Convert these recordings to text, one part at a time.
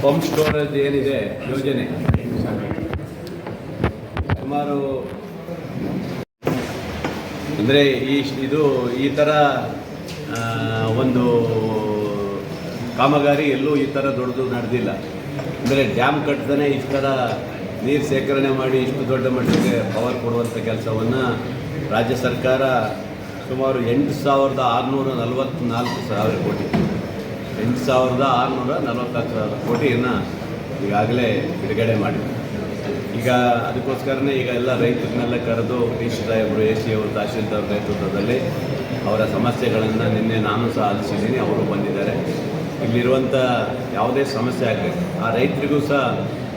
Pump storage ಏನಿದೆ ಯೋಜನೆ ಸುಮಾರು ಅಂದರೆ ಇದು ಈ ಥರ ಒಂದು ಕಾಮಗಾರಿ ಎಲ್ಲೂ ಈ ಥರ ದೊಡ್ಡದು ನಡೆದಿಲ್ಲ. ಅಂದರೆ ಡ್ಯಾಮ್ ಕಟ್ಟದೇ ಇಷ್ಟು ಥರ ನೀರು ಶೇಖರಣೆ ಮಾಡಿ ಇಷ್ಟು ದೊಡ್ಡ ಮಟ್ಟಕ್ಕೆ ಪವರ್ ಕೊಡುವಂಥ ಕೆಲಸವನ್ನು ರಾಜ್ಯ ಸರ್ಕಾರ ಸುಮಾರು 8,644,000 ಕೋಟಿ 8,644,000 ಕೋಟಿಯನ್ನು ಈಗಾಗಲೇ ಬಿಡುಗಡೆ ಮಾಡಿದೆ. ಈಗ ಅದಕ್ಕೋಸ್ಕರನೇ ಈಗ ಎಲ್ಲ ರೈತರನ್ನೆಲ್ಲ ಕರೆದು ಡಿ.ಸಿ. ಸಾಹೇಬರು AC ಅವರು ತಹಶೀಲ್ದಾರ್ ನೇತೃತ್ವದಲ್ಲಿ ಅವರ ಸಮಸ್ಯೆಗಳನ್ನು ನಿನ್ನೆ ನಾನು ಸಹ ಆಲಿಸಿದ್ದೀನಿ. ಅವರು ಬಂದಿದ್ದಾರೆ. ಇಲ್ಲಿರುವಂಥ ಯಾವುದೇ ಸಮಸ್ಯೆ ಆಗಬೇಕು ಆ ರೈತರಿಗೂ ಸಹ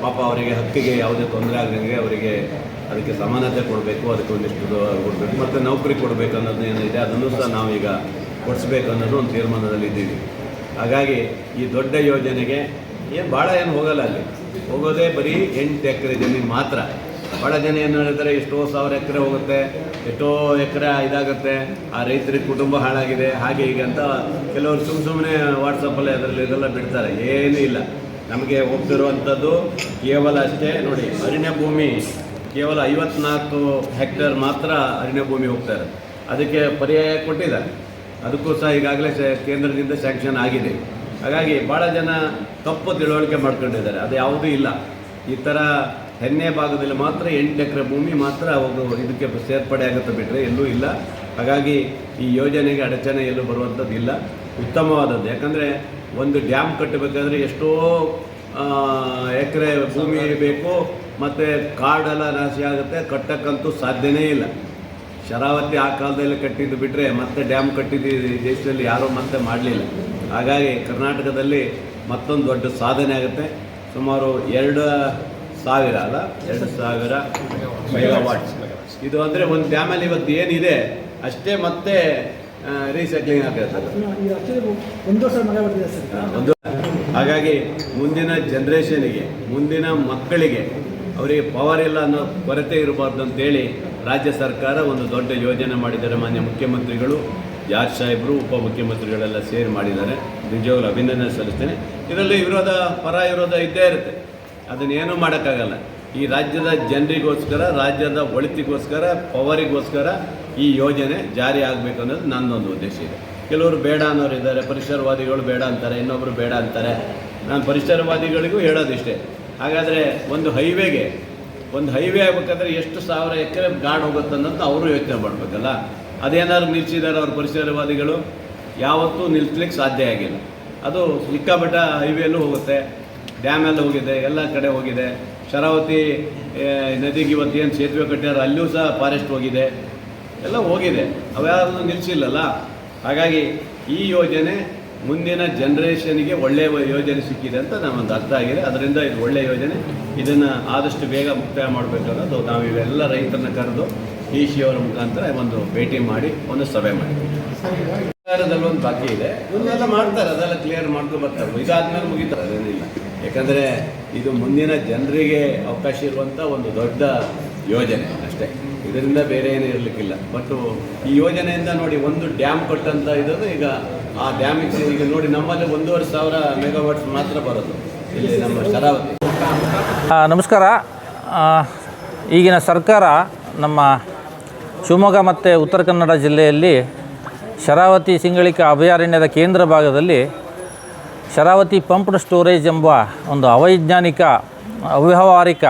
ಪಾಪ ಅವರಿಗೆ ಹಕ್ಕಿಗೆ ಯಾವುದೇ ತೊಂದರೆ ಆಗದಂಗೆ ಅವರಿಗೆ ಅದಕ್ಕೆ ಸಮಾನತೆ ಕೊಡಬೇಕು, ಅದಕ್ಕೆ ಒಂದಿಷ್ಟು ಕೊಡಬೇಕು ಮತ್ತು ನೌಕರಿ ಕೊಡಬೇಕು ಅನ್ನೋದು ಏನಿದೆ ಅದನ್ನು ಸಹ ನಾವೀಗ ಕೊಡಿಸ್ಬೇಕು ಅನ್ನೋದು ಒಂದು ತೀರ್ಮಾನದಲ್ಲಿ ಇದ್ದೀವಿ. ಹಾಗಾಗಿ ಈ ದೊಡ್ಡ ಯೋಜನೆಗೆ ಭಾಳ ಏನು ಹೋಗಲ್ಲ, ಅಲ್ಲಿ ಹೋಗೋದೇ ಬರೀ 8 ಎಕರೆ ಜಮೀನು ಮಾತ್ರ. ಭಾಳ ಜನ ಏನು ಹೇಳಿದ್ರೆ ಎಷ್ಟೋ 1,000 ಎಕರೆ ಹೋಗುತ್ತೆ, ಎಷ್ಟೋ ಎಕರೆ ಇದಾಗುತ್ತೆ, ಆ ರೈತರಿಗೆ ಕುಟುಂಬ ಹಾಳಾಗಿದೆ ಹಾಗೆ ಹೀಗೆ ಅಂತ ಕೆಲವರು ಸುಮ್ಮನೆ ವಾಟ್ಸಪ್ಪಲ್ಲಿ ಅದರಲ್ಲಿ ಇದೆಲ್ಲ ಬಿಡ್ತಾರೆ. ಏನೂ ಇಲ್ಲ, ನಮಗೆ ಹೋಗ್ತಿರುವಂಥದ್ದು ಕೇವಲ ಅಷ್ಟೇ ನೋಡಿ, ಅರಣ್ಯ ಭೂಮಿ ಕೇವಲ 54 ಹೆಕ್ಟೇರ್ ಮಾತ್ರ ಅರಣ್ಯ ಭೂಮಿ ಹೋಗ್ತಾರೆ. ಅದಕ್ಕೆ ಪರ್ಯಾಯ ಕೊಟ್ಟಿದ್ದಾರೆ, ಅದಕ್ಕೂ ಸಹ ಈಗಾಗಲೇ ಕೇಂದ್ರದಿಂದ ಸ್ಯಾಂಕ್ಷನ್ ಆಗಿದೆ. ಹಾಗಾಗಿ ಭಾಳ ಜನ ತಪ್ಪು ತಿಳುವಳಿಕೆ ಮಾಡ್ಕೊಂಡಿದ್ದಾರೆ, ಅದು ಯಾವುದೂ ಇಲ್ಲ. ಈ ಥರ ಹೆನ್ನೆ ಭಾಗದಲ್ಲಿ ಮಾತ್ರ 8 ಎಕರೆ ಭೂಮಿ ಮಾತ್ರ ಇದಕ್ಕೆ ಸೇರ್ಪಡೆ ಆಗುತ್ತೆ, ಬಿಟ್ಟರೆ ಎಲ್ಲೂ ಇಲ್ಲ. ಹಾಗಾಗಿ ಈ ಯೋಜನೆಗೆ ಅಡಚಣೆ ಎಲ್ಲೂ ಬರುವಂಥದ್ದು ಇಲ್ಲ, ಉತ್ತಮವಾದದ್ದು. ಯಾಕಂದರೆ ಒಂದು ಡ್ಯಾಮ್ ಕಟ್ಟಬೇಕಾದ್ರೆ ಎಷ್ಟೋ ಎಕರೆ ಭೂಮಿ ಬೇಕು ಮತ್ತು ಕಾಡೆಲ್ಲ ನಾಶ ಆಗುತ್ತೆ, ಕಟ್ಟಕ್ಕಂತೂ ಸಾಧ್ಯನೇ ಇಲ್ಲ. ಶರಾವತಿ ಆ ಕಾಲದಲ್ಲಿ ಕಟ್ಟಿದ್ದು ಬಿಟ್ಟರೆ ಮತ್ತೆ ಡ್ಯಾಮ್ ಕಟ್ಟಿದ್ದು ದೇಶದಲ್ಲಿ ಯಾರೂ ಮತ್ತೆ ಮಾಡಲಿಲ್ಲ. ಹಾಗಾಗಿ ಕರ್ನಾಟಕದಲ್ಲಿ ಮತ್ತೊಂದು ದೊಡ್ಡ ಸಾಧನೆ ಆಗುತ್ತೆ. ಸುಮಾರು 2,000 ಮೆಗಾವಾಟ್ಸ್ ಇದು ಅಂದರೆ ಒಂದು ಡ್ಯಾಮಲ್ಲಿ ಇವತ್ತು ಏನಿದೆ ಅಷ್ಟೇ ಮತ್ತೆ ರೀಸೈಕ್ಲಿಂಗ್ ಆಗುತ್ತೆ. ಹಾಗಾಗಿ ಮುಂದಿನ ಜನ್ರೇಷನಿಗೆ, ಮುಂದಿನ ಮಕ್ಕಳಿಗೆ ಅವರಿಗೆ ಪವರ್ ಇಲ್ಲ ಅನ್ನೋ ಕೊರತೆ ಇರಬಾರ್ದು ಅಂತೇಳಿ ರಾಜ್ಯ ಸರ್ಕಾರ ಒಂದು ದೊಡ್ಡ ಯೋಜನೆ ಮಾಡಿದ್ದಾರೆ. ಮಾನ್ಯ ಮುಖ್ಯಮಂತ್ರಿಗಳು ಜಾರ್ಜ್ ಸಾಹೇಬರು, ಉಪಮುಖ್ಯಮಂತ್ರಿಗಳೆಲ್ಲ ಸೇರಿ ಮಾಡಿದ್ದಾರೆ. ನಿಜವಾಗ್ಲೂ ಅಭಿನಂದನೆ ಸಲ್ಲಿಸ್ತೇನೆ. ಇದರಲ್ಲಿ ಪರ ವಿರೋಧ ಇದ್ದೇ ಇರುತ್ತೆ, ಅದನ್ನೇನೂ ಮಾಡೋಕ್ಕಾಗಲ್ಲ. ಈ ರಾಜ್ಯದ ಜನರಿಗೋಸ್ಕರ, ರಾಜ್ಯದ ಒಳಿತಿಗೋಸ್ಕರ, ಪವರಿಗೋಸ್ಕರ ಈ ಯೋಜನೆ ಜಾರಿ ಆಗಬೇಕು ಅನ್ನೋದು ನನ್ನೊಂದು ಉದ್ದೇಶ ಇದೆ. ಕೆಲವರು ಬೇಡ ಅನ್ನೋರು ಇದ್ದಾರೆ, ಪರಿಸರವಾದಿಗಳು ಬೇಡ ಅಂತಾರೆ, ಇನ್ನೊಬ್ಬರು ಬೇಡ ಅಂತಾರೆ. ನಾನು ಪರಿಸರವಾದಿಗಳಿಗೂ ಹೇಳೋದಿಷ್ಟೇ, ಹಾಗಾದರೆ ಒಂದು ಹೈವೇ ಆಗಬೇಕಾದ್ರೆ ಎಷ್ಟು 1,000 ಎಕರೆ ಗಾಡ್ ಹೋಗುತ್ತೆ ಅನ್ನೋದು ಅವರು ಯೋಚನೆ ಮಾಡಬೇಕಲ್ಲ. ಅದೇನಾದ್ರು ನಿಲ್ಲಿಸಿದ್ದಾರೆ ಅವ್ರ ಪರಿಸರವಾದಿಗಳು, ಯಾವತ್ತೂ ನಿಲ್ಲಿಸ್ಲಿಕ್ಕೆ ಸಾಧ್ಯ ಆಗಿಲ್ಲ. ಅದು ಸಿಕ್ಕಾಪಟ್ಟ ಹೈವೇಲ್ಲೂ ಹೋಗುತ್ತೆ, ಡ್ಯಾಮೆಲ್ಲ ಹೋಗಿದೆ, ಎಲ್ಲ ಕಡೆ ಹೋಗಿದೆ. ಶರಾವತಿ ನದಿಗೆ ಇವತ್ತು ಏನು ಸೇತುವೆ ಕಟ್ಟ್ಯಾರ ಅಲ್ಲಿಯೂ ಸಹ ಫಾರೆಸ್ಟ್ ಹೋಗಿದೆ, ಎಲ್ಲ ಹೋಗಿದೆ, ಅವ್ಯಾವುದು ನಿಲ್ಲಿಸಿಲ್ಲಲ್ಲ. ಹಾಗಾಗಿ ಈ ಯೋಜನೆ ಮುಂದಿನ ಜನ್ರೇಷನ್ಗೆ ಒಳ್ಳೆಯ ಯೋಜನೆ ಸಿಕ್ಕಿದೆ ಅಂತ ನಮ್ಮೊಂದು ಅರ್ಥ ಆಗಿದೆ. ಅದರಿಂದ ಇದು ಒಳ್ಳೆಯ ಯೋಜನೆ, ಇದನ್ನು ಆದಷ್ಟು ಬೇಗ ಮುಕ್ತಾಯ ಮಾಡಬೇಕು ಅನ್ನೋದು ನಾವು ಇವೆಲ್ಲ ರೈತರನ್ನ ಕರೆದು DC ಅವರ ಮುಖಾಂತರ ಒಂದು ಭೇಟಿ ಮಾಡಿ ಒಂದು ಸಭೆ ಮಾಡಿದ್ವಿ. ಸರ್ಕಾರದಲ್ಲಿ ಒಂದು ಬಾಕಿ ಇದೆ, ಇವನ್ನೆಲ್ಲ ಮಾಡ್ತಾರೆ, ಅದೆಲ್ಲ ಕ್ಲಿಯರ್ ಮಾಡ್ಕೊಂಡು ಬರ್ತಾರೆ. ಇದಾದ್ಮೇಲೆ ಮುಗಿತಾರೆ, ಅದೇನಿಲ್ಲ. ಯಾಕಂದರೆ ಇದು ಮುಂದಿನ ಜನರಿಗೆ ಅವಕಾಶ ಇರುವಂಥ ಒಂದು ದೊಡ್ಡ ಯೋಜನೆ ಅಷ್ಟೇ, ಇದರಿಂದ ಬೇರೆ ಏನೂ ಇರಲಿಕ್ಕಿಲ್ಲ. ಬಟ್ ಈ ಯೋಜನೆಯಿಂದ ನೋಡಿ, ಒಂದು ಡ್ಯಾಮ್ ಕೊಟ್ಟಂಥ ಇರೋದು ಈಗ ಆ ಡ್ಯಾಮಿಗೆ ಈಗ ನೋಡಿ ನಮ್ಮಲ್ಲಿ 1,500 ಮೆಗಾವಾಟ್ಸ್ ಮಾತ್ರ ಬರೋದು ಇಲ್ಲಿ ನಮ್ಮ ಶರಾವತಿ. ನಮಸ್ಕಾರ. ಈಗಿನ ಸರ್ಕಾರ ನಮ್ಮ ಶಿವಮೊಗ್ಗ ಮತ್ತು ಉತ್ತರ ಕನ್ನಡ ಜಿಲ್ಲೆಯಲ್ಲಿ ಶರಾವತಿ ಸಿಂಗಳಿಕಾ ಅಭಯಾರಣ್ಯದ ಕೇಂದ್ರ ಭಾಗದಲ್ಲಿ ಶರಾವತಿ ಪಂಪ್ಡ್ ಸ್ಟೋರೇಜ್ ಎಂಬ ಒಂದು ಅವೈಜ್ಞಾನಿಕ, ಅವ್ಯಾವಹಾರಿಕ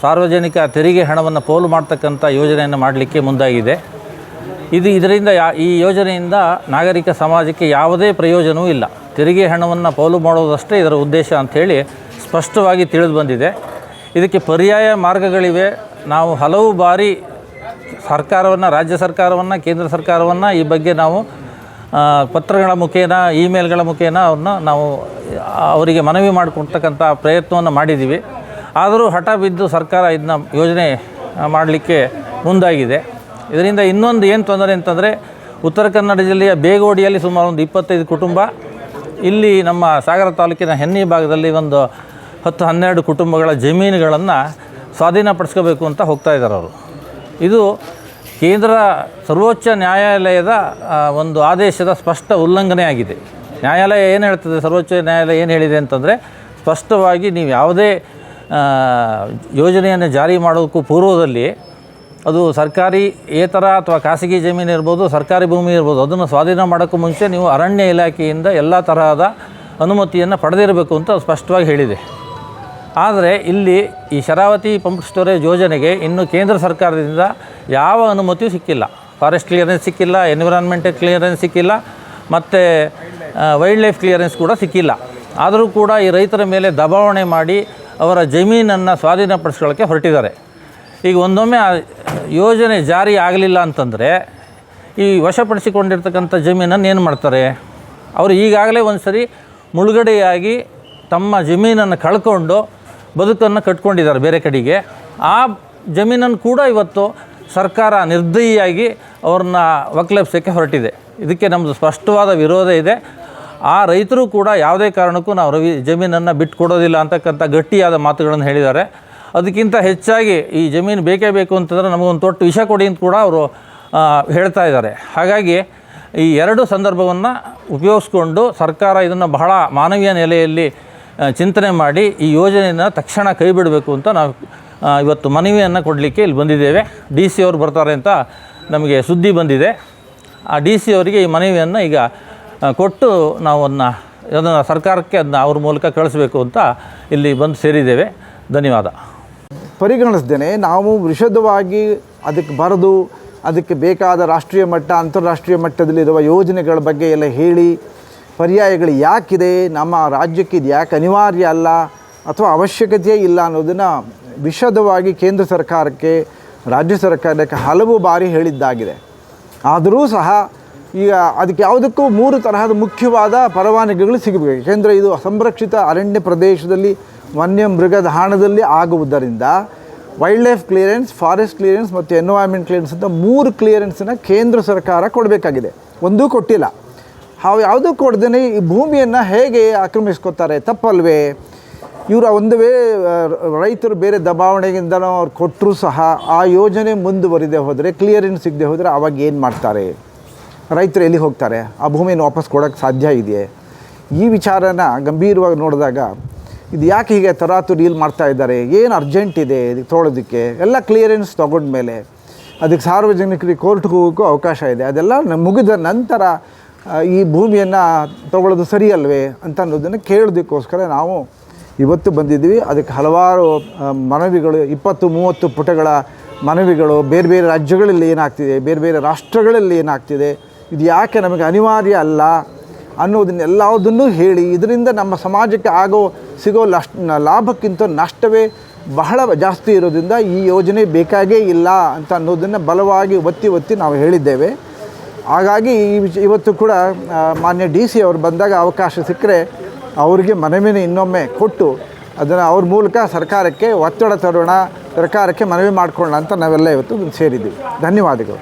ಸಾರ್ವಜನಿಕ ತೆರಿಗೆ ಹಣವನ್ನು ಪೋಲು ಮಾಡ್ತಕ್ಕಂಥ ಯೋಜನೆಯನ್ನು ಮಾಡಲಿಕ್ಕೆ ಮುಂದಾಗಿದೆ. ಇದರಿಂದ ಈ ಯೋಜನೆಯಿಂದ ನಾಗರಿಕ ಸಮಾಜಕ್ಕೆ ಯಾವುದೇ ಪ್ರಯೋಜನವೂ ಇಲ್ಲ. ತೆರಿಗೆ ಹಣವನ್ನು ಪೋಲು ಮಾಡೋದಷ್ಟೇ ಇದರ ಉದ್ದೇಶ ಅಂಥೇಳಿ ಸ್ಪಷ್ಟವಾಗಿ ತಿಳಿದು ಬಂದಿದೆ. ಇದಕ್ಕೆ ಪರ್ಯಾಯ ಮಾರ್ಗಗಳಿವೆ. ನಾವು ಹಲವು ಬಾರಿ ಸರ್ಕಾರವನ್ನು, ರಾಜ್ಯ ಸರ್ಕಾರವನ್ನು, ಕೇಂದ್ರ ಸರ್ಕಾರವನ್ನು ಈ ಬಗ್ಗೆ ನಾವು ಪತ್ರಗಳ ಮುಖೇನ, ಇಮೇಲ್ಗಳ ಮುಖೇನ ನಾವು ಅವರಿಗೆ ಮನವಿ ಮಾಡಿಕೊಡ್ತಕ್ಕಂಥ ಪ್ರಯತ್ನವನ್ನು ಮಾಡಿದ್ದೀವಿ. ಆದರೂ ಹಠ ಬಿದ್ದು ಸರ್ಕಾರ ಇದನ್ನ ಯೋಜನೆ ಮಾಡಲಿಕ್ಕೆ ಮುಂದಾಗಿದೆ. ಇದರಿಂದ ಇನ್ನೊಂದು ಏನು ತೊಂದರೆ ಅಂತಂದರೆ, ಉತ್ತರ ಕನ್ನಡ ಜಿಲ್ಲೆಯ ಬೇಗೋಡಿಯಲ್ಲಿ ಸುಮಾರು ಒಂದು 25 ಕುಟುಂಬ, ಇಲ್ಲಿ ನಮ್ಮ ಸಾಗರ ತಾಲೂಕಿನ ಹೆನ್ನಿ ಭಾಗದಲ್ಲಿ ಒಂದು 10-12 ಕುಟುಂಬಗಳ ಜಮೀನುಗಳನ್ನು ಸ್ವಾಧೀನಪಡಿಸ್ಕೋಬೇಕು ಅಂತ ಹೋಗ್ತಾ ಇದ್ದಾರೆ ಅವರು. ಇದು ಕೇಂದ್ರ ಸರ್ವೋಚ್ಚ ನ್ಯಾಯಾಲಯದ ಒಂದು ಆದೇಶದ ಸ್ಪಷ್ಟ ಉಲ್ಲಂಘನೆ ಆಗಿದೆ. ನ್ಯಾಯಾಲಯ ಏನು ಹೇಳ್ತದೆ, ಸರ್ವೋಚ್ಚ ನ್ಯಾಯಾಲಯ ಏನು ಹೇಳಿದೆ ಅಂತಂದರೆ, ಸ್ಪಷ್ಟವಾಗಿ ನೀವು ಯಾವುದೇ ಯೋಜನೆಯನ್ನು ಜಾರಿ ಮಾಡೋಕ್ಕೂ ಪೂರ್ವದಲ್ಲಿ ಅದು ಸರ್ಕಾರಿ ಏತರ ಅಥವಾ ಖಾಸಗಿ ಜಮೀನು ಇರ್ಬೋದು, ಸರ್ಕಾರಿ ಭೂಮಿ ಇರ್ಬೋದು, ಅದನ್ನು ಸ್ವಾಧೀನ ಮಾಡೋಕ್ಕೂ ಮುಂಚೆ ನೀವು ಅರಣ್ಯ ಇಲಾಖೆಯಿಂದ ಎಲ್ಲ ತರಹದ ಅನುಮತಿಯನ್ನು ಪಡೆದಿರಬೇಕು ಅಂತ ಸ್ಪಷ್ಟವಾಗಿ ಹೇಳಿದೆ. ಆದರೆ ಇಲ್ಲಿ ಈ ಶರಾವತಿ ಪಂಪ್ ಸ್ಟೋರೇಜ್ ಯೋಜನೆಗೆ ಇನ್ನು ಕೇಂದ್ರ ಸರ್ಕಾರದಿಂದ ಯಾವ ಅನುಮತಿಯೂ ಸಿಕ್ಕಿಲ್ಲ. ಫಾರೆಸ್ಟ್ ಕ್ಲಿಯರೆನ್ಸ್ ಸಿಕ್ಕಿಲ್ಲ, ಎನ್ವಿರಾನ್ಮೆಂಟಲ್ ಕ್ಲಿಯರೆನ್ಸ್ ಸಿಕ್ಕಿಲ್ಲ, ಮತ್ತು ವೈಲ್ಡ್ ಲೈಫ್ ಕ್ಲಿಯರೆನ್ಸ್ ಕೂಡ ಸಿಕ್ಕಿಲ್ಲ. ಆದರೂ ಕೂಡ ಈ ರೈತರ ಮೇಲೆ ದಬಾವಣೆ ಮಾಡಿ ಅವರ ಜಮೀನನ್ನು ಸ್ವಾಧೀನಪಡಿಸ್ಕೊಳ್ಳೋಕ್ಕೆ ಹೊರಟಿದ್ದಾರೆ. ಈಗ ಒಂದೊಮ್ಮೆ ಆ ಯೋಜನೆ ಜಾರಿ ಆಗಲಿಲ್ಲ ಅಂತಂದರೆ ಈ ವಶಪಡಿಸಿಕೊಂಡಿರ್ತಕ್ಕಂಥ ಜಮೀನನ್ನು ಏನು ಮಾಡ್ತಾರೆ? ಅವರು ಈಗಾಗಲೇ ಒಂದು ಸರಿ ಮುಳುಗಡೆಯಾಗಿ ತಮ್ಮ ಜಮೀನನ್ನು ಕಳ್ಕೊಂಡು ಬದುಕನ್ನು ಕಟ್ಕೊಂಡಿದ್ದಾರೆ ಬೇರೆ ಕಡೆಗೆ. ಆ ಜಮೀನನ್ನು ಕೂಡ ಇವತ್ತು ಸರ್ಕಾರ ನಿರ್ದಯಿಯಾಗಿ ಅವ್ರನ್ನ ಒಕ್ಕಲೆಬ್ಸೋಕ್ಕೆ ಹೊರಟಿದೆ. ಇದಕ್ಕೆ ನಮ್ಮದು ಸ್ಪಷ್ಟವಾದ ವಿರೋಧ ಇದೆ. ಆ ರೈತರು ಕೂಡ ಯಾವುದೇ ಕಾರಣಕ್ಕೂ ನಾವು ಜಮೀನನ್ನು ಬಿಟ್ಟು ಕೊಡೋದಿಲ್ಲ ಅಂತಕ್ಕಂಥ ಗಟ್ಟಿಯಾದ ಮಾತುಗಳನ್ನು ಹೇಳಿದ್ದಾರೆ. ಅದಕ್ಕಿಂತ ಹೆಚ್ಚಾಗಿ ಈ ಜಮೀನು ಬೇಕೇ ಬೇಕು ಅಂತಂದರೆ ನಮಗೊಂದು ತೊಟ್ಟು ವಿಷ ಕೊಡಿ ಅಂತ ಕೂಡ ಅವರು ಹೇಳ್ತಾ ಇದ್ದಾರೆ. ಹಾಗಾಗಿ ಈ ಎರಡು ಸಂದರ್ಭವನ್ನು ಉಪಯೋಗಿಸ್ಕೊಂಡು ಸರ್ಕಾರ ಇದನ್ನು ಬಹಳ ಮಾನವೀಯ ನೆಲೆಯಲ್ಲಿ ಚಿಂತನೆ ಮಾಡಿ ಈ ಯೋಜನೆಯನ್ನು ತಕ್ಷಣ ಕೈ ಬಿಡಬೇಕು ಅಂತ ನಾವು ಇವತ್ತು ಮನವಿಯನ್ನು ಕೊಡಲಿಕ್ಕೆ ಇಲ್ಲಿ ಬಂದಿದ್ದೇವೆ. ಡಿ ಸಿ ಅವರು ಬರ್ತಾರೆ ಅಂತ ನಮಗೆ ಸುದ್ದಿ ಬಂದಿದೆ. ಆ ಡಿ ಸಿ ಅವರಿಗೆ ಈ ಮನವಿಯನ್ನು ಈಗ ಕೊಟ್ಟು ನಾವು ಅದನ್ನು ಸರ್ಕಾರಕ್ಕೆ ಅದನ್ನ ಅವ್ರ ಮೂಲಕ ಕಳಿಸ್ಬೇಕು ಅಂತ ಇಲ್ಲಿ ಬಂದು ಸೇರಿದ್ದೇವೆ. ಧನ್ಯವಾದ. ಪರಿಗಣಿಸ್ದೇನೆ ನಾವು ವಿಶದವಾಗಿ ಅದಕ್ಕೆ ಬರೆದು ಅದಕ್ಕೆ ಬೇಕಾದ ರಾಷ್ಟ್ರೀಯ ಮಟ್ಟ ಅಂತಾರಾಷ್ಟ್ರೀಯ ಮಟ್ಟದಲ್ಲಿರುವ ಯೋಜನೆಗಳ ಬಗ್ಗೆ ಎಲ್ಲ ಹೇಳಿ ಪರ್ಯಾಯಗಳು ಯಾಕಿದೆ, ನಮ್ಮ ರಾಜ್ಯಕ್ಕೆ ಇದು ಯಾಕೆ ಅನಿವಾರ್ಯ ಅಲ್ಲ ಅಥವಾ ಅವಶ್ಯಕತೆಯೇ ಇಲ್ಲ ಅನ್ನೋದನ್ನು ವಿಶದವಾಗಿ ಕೇಂದ್ರ ಸರ್ಕಾರಕ್ಕೆ, ರಾಜ್ಯ ಸರ್ಕಾರಕ್ಕೆ ಹಲವು ಬಾರಿ ಹೇಳಿದ್ದಾಗಿದೆ. ಆದರೂ ಸಹ ಈಗ ಅದಕ್ಕೆ ಯಾವುದಕ್ಕೂ 3 ತರಹದ ಮುಖ್ಯವಾದ ಪರವಾನಗಿಗಳು ಸಿಗಬೇಕು. ಏಕೆಂದರೆ ಇದು ಸಂರಕ್ಷಿತ ಅರಣ್ಯ ಪ್ರದೇಶದಲ್ಲಿ ವನ್ಯ ಮೃಗಧಾಣದಲ್ಲಿ ಆಗುವುದರಿಂದ wild life clearance, forest clearance ಮತ್ತು ಎನ್ವೈರ್ಮೆಂಟ್ ಕ್ಲಿಯರೆನ್ಸ್ ಅಂತ 3 ಕ್ಲಿಯರೆನ್ಸನ್ನು ಕೇಂದ್ರ ಸರ್ಕಾರ ಕೊಡಬೇಕಾಗಿದೆ. ಒಂದೂ ಕೊಟ್ಟಿಲ್ಲ. ಯಾವುದೂ ಕೊಡ್ದೇ ಈ ಭೂಮಿಯನ್ನು ಹೇಗೆ ಆಕ್ರಮಿಸ್ಕೊತಾರೆ? ತಪ್ಪಲ್ವೇ? ಇವರು ಒಂದು ರೈತರು ಬೇರೆ ದಬಾವಣೆಯಿಂದನೋ ಅವ್ರು ಕೊಟ್ಟರೂ ಸಹ ಆ ಯೋಜನೆ ಮುಂದುವರಿದೇ ಹೋದರೆ, ಕ್ಲಿಯರೆನ್ಸ್ ಸಿಗದೆ ಹೋದರೆ ಆವಾಗ ಏನು ಮಾಡ್ತಾರೆ? ರೈತರು ಎಲ್ಲಿ ಹೋಗ್ತಾರೆ? ಆ ಭೂಮಿಯನ್ನು ವಾಪಸ್ ಕೊಡೋಕ್ಕೆ ಸಾಧ್ಯ ಇದೆಯೇ? ಈ ವಿಚಾರನ ಗಂಭೀರವಾಗಿ ನೋಡಿದಾಗ ಇದು ಯಾಕೆ ಹೀಗೆ ತರಾತು ಡೀಲ್ ಮಾಡ್ತಾ ಇದ್ದಾರೆ? ಏನು ಅರ್ಜೆಂಟ್ ಇದೆ ಇದಕ್ಕೆ ತೊಗೊಳೋದಕ್ಕೆ? ಎಲ್ಲ ಕ್ಲಿಯರೆನ್ಸ್ ತೊಗೊಂಡ್ಮೇಲೆ ಅದಕ್ಕೆ ಸಾರ್ವಜನಿಕರಿಗೆ ಕೋರ್ಟ್ಗೆ ಹೋಗೋಕ್ಕೂ ಅವಕಾಶ ಇದೆ. ಅದೆಲ್ಲ ಮುಗಿದ ನಂತರ ಈ ಭೂಮಿಯನ್ನು ತೊಗೊಳ್ಳೋದು ಸರಿಯಲ್ವೇ ಅಂತ ಅನ್ನೋದನ್ನು ಕೇಳೋದಕ್ಕೋಸ್ಕರ ನಾವು ಇವತ್ತು ಬಂದಿದ್ದೀವಿ. ಅದಕ್ಕೆ ಹಲವಾರು ಮನವಿಗಳು, 20-30 ಪುಟಗಳ ಮನವಿಗಳು, ಬೇರೆ ಬೇರೆ ರಾಜ್ಯಗಳಲ್ಲಿ ಏನಾಗ್ತಿದೆ, ಬೇರೆ ಬೇರೆ ರಾಷ್ಟ್ರಗಳಲ್ಲಿ ಏನಾಗ್ತಿದೆ, ಇದು ಯಾಕೆ ನಮಗೆ ಅನಿವಾರ್ಯ ಅಲ್ಲ ಅನ್ನೋದನ್ನೆಲ್ಲದನ್ನೂ ಹೇಳಿ, ಇದರಿಂದ ನಮ್ಮ ಸಮಾಜಕ್ಕೆ ಸಿಗೋ ಲಾಭಕ್ಕಿಂತ ನಷ್ಟವೇ ಬಹಳ ಜಾಸ್ತಿ ಇರೋದ್ರಿಂದ ಈ ಯೋಜನೆ ಬೇಕಾಗೇ ಇಲ್ಲ ಅಂತ ಅನ್ನೋದನ್ನು ಬಲವಾಗಿ ಒತ್ತಿ ನಾವು ಹೇಳಿದ್ದೇವೆ. ಹಾಗಾಗಿ ಇವತ್ತು ಕೂಡ ಮಾನ್ಯ ಡಿ ಸಿ ಅವರು ಬಂದಾಗ ಅವಕಾಶ ಸಿಕ್ಕರೆ ಅವರಿಗೆ ಮನವಿನ ಇನ್ನೊಮ್ಮೆ ಕೊಟ್ಟು ಅದನ್ನು ಅವ್ರ ಮೂಲಕ ಸರ್ಕಾರಕ್ಕೆ ಒತ್ತಡ ತರೋಣ, ಸರ್ಕಾರಕ್ಕೆ ಮನವಿ ಮಾಡಿಕೊಳ್ಳೋಣ ಅಂತ ನಾವೆಲ್ಲ ಇವತ್ತು ಸೇರಿದ್ದೀವಿ. ಧನ್ಯವಾದಗಳು.